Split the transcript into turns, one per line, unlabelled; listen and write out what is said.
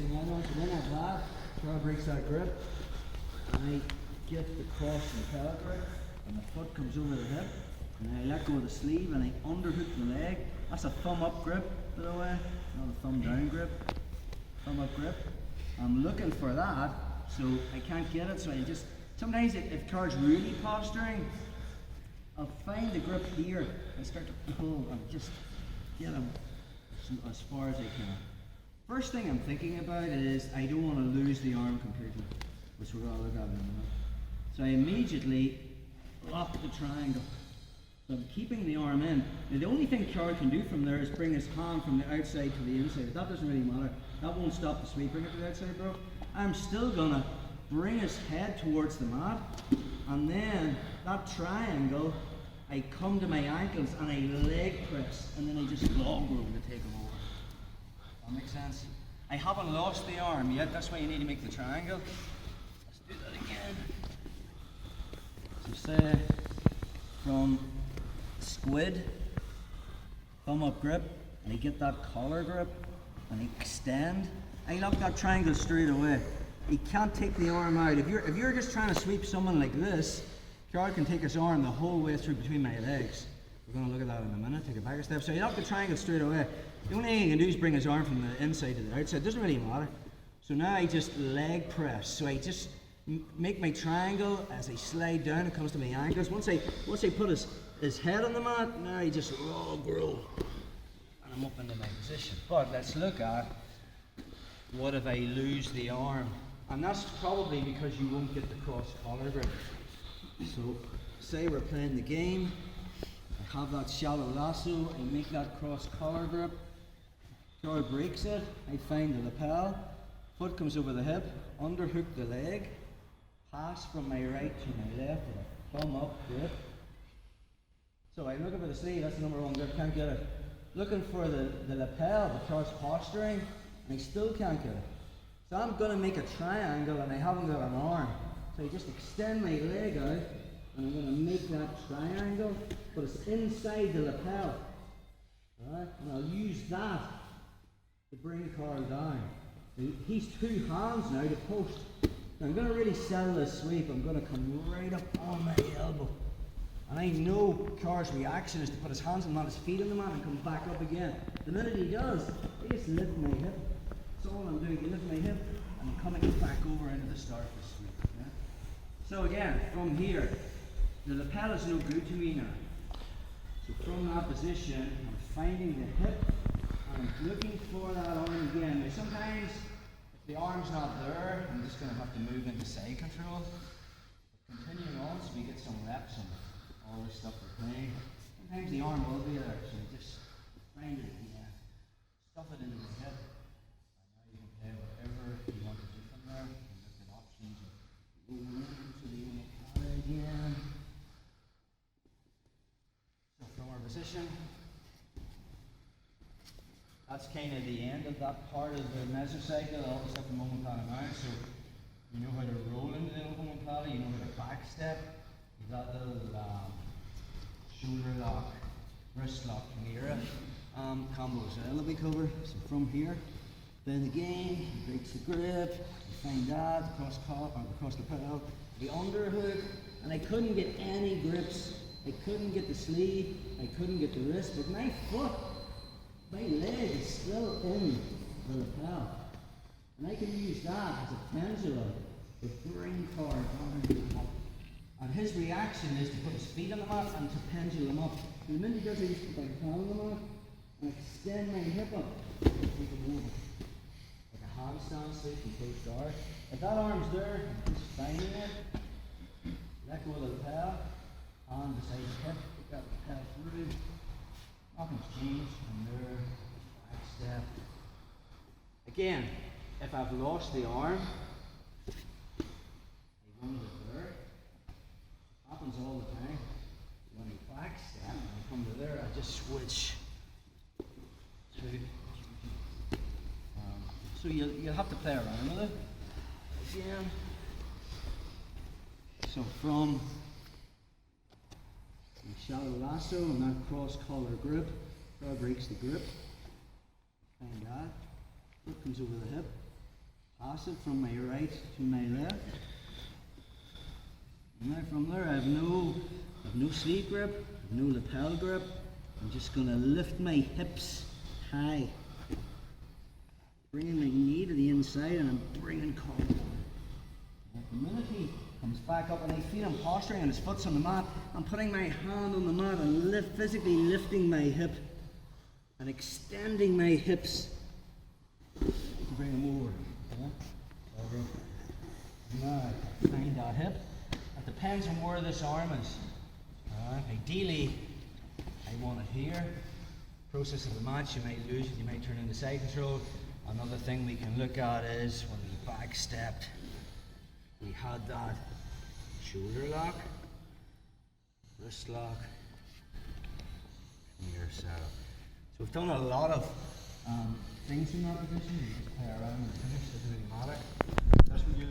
thing anyway. So then I have that, try breaks that grip, and I get the cross lapel grip, and the foot comes over the hip, and I let go of the sleeve, and I underhook the leg. That's a thumb up grip, by the way, not a thumb down grip. Thumb up grip. I'm looking for that, so I can't get it, so I just, sometimes if car's really posturing, I'll find the grip here and start to pull and just get them as far as I can. First thing I'm thinking about is I don't want to lose the arm completely, which we're going to look at in a minute. So I immediately lock the triangle. So I'm keeping the arm in. Now the only thing Carl can do from there is bring his hand from the outside to the inside. That doesn't really matter. That won't stop the sweep. Bring it to the outside, bro. I'm still going to bring his head towards the mat, and then that triangle, I come to my ankles and I leg press, and then I just log roll to take him over. That makes sense? I haven't lost the arm yet, that's why you need to make the triangle. Let's do that again. So say from Squid, thumb up grip, and I get that collar grip, and I extend. I lock that triangle straight away. You can't take the arm out. If you're just trying to sweep someone like this, Carl can take his arm the whole way through between my legs. We're going to look at that in a minute. Take it back a step. So you lock the triangle straight away. The only thing you can do is bring his arm from the inside to the outside. It doesn't really matter. So now I just leg press. So I just make my triangle as I slide down. It comes to my ankles. Once I put his head on the mat, now I just roll, and I'm up into my position. But let's look at what if I lose the arm, and that's probably because you won't get the cross collar grip. So, say we're playing the game, I have that shallow lasso, I make that cross collar grip, Carl breaks it, I find the lapel, foot comes over the hip, underhook the leg, pass from my right to my left with a thumb up grip. So I'm looking for the sleeve, that's the number one grip, can't get it. Looking for the lapel, the cross posturing, and I still can't get it. So I'm going to make a triangle and I haven't got an arm. So I just extend my leg out, and I'm going to make that triangle, but it's inside the lapel. Alright, and I'll use that to bring Carl down. He's two hands now to post. Now I'm going to really sell this sweep. I'm going to come right up on my elbow. And I know Carl's reaction is to put his hands on his feet on the mat and come back up again. The minute he does, I just lift my hip. That's all I'm doing. I lift my hip, and I'm coming back over into the Starfish sweep. Yeah? So again, from here, the lapel is no good to me now. So from that position, I'm finding the hip, and I'm looking for that arm again. Now sometimes, if the arm's not there, I'm just going to have to move into side control. But continuing on, so we get some reps on all this stuff we're playing. Sometimes the arm will be there, so just find it again. Stuff it into the hip. And now you can play whatever you want to do from there. You look at options of moving into the Omoplata again. So from our position, that's kind of the end of that part of the mesocycle, all the stuff from Omoplata now. So you know how to roll into the Omoplata, you know how to back step. You've got little shoulder lock, wrist lock, mirror combos. So that'll be covered. So from here, then again, he breaks the grip, you find that, the cross collar, or the cross lapel, the underhook, and I couldn't get any grips. I couldn't get the sleeve, I couldn't get the wrist, but my foot, my leg is still in the lapel. And I can use that as a pendulum to bring Carl down. And his reaction is to put his feet on the mat and to pendulum up. And the minute he does it, I just put my hand on the mat and extend my hip up and take him over. Like a handstand sweep and post guard. If that arm's there, I'm just finding it. Let go of the lapel, hand beside the hip, pick that lapel through. Nothing's changed from there, back step. Again, if I've lost the arm, I go to the there. Happens all the time. When I back step and I come to there, I just switch to. So you'll have to play around with it again. So from the shallow lasso and that cross collar grip, Carl breaks the grip. Find that. Foot comes over the hip. pass it from my right to my left. And now from there I have no sleeve grip, no lapel grip. I'm just going to lift my hips high, bringing my knee to the inside, and I'm bringing collar down. The minute he comes back up and I feel him posturing and his foot's on the mat, I'm putting my hand on the mat and physically lifting my hip and extending my hips to bring him over. Now, find that hip. It depends on where this arm is. Ideally, I want it here. Process of the match, you might lose it, you might turn into side control. Another thing we can look at is when we back stepped, we had that shoulder lock, wrist lock, here setup. So we've done a lot of things in that position. You just play around and finish, doesn't really matter. That's what you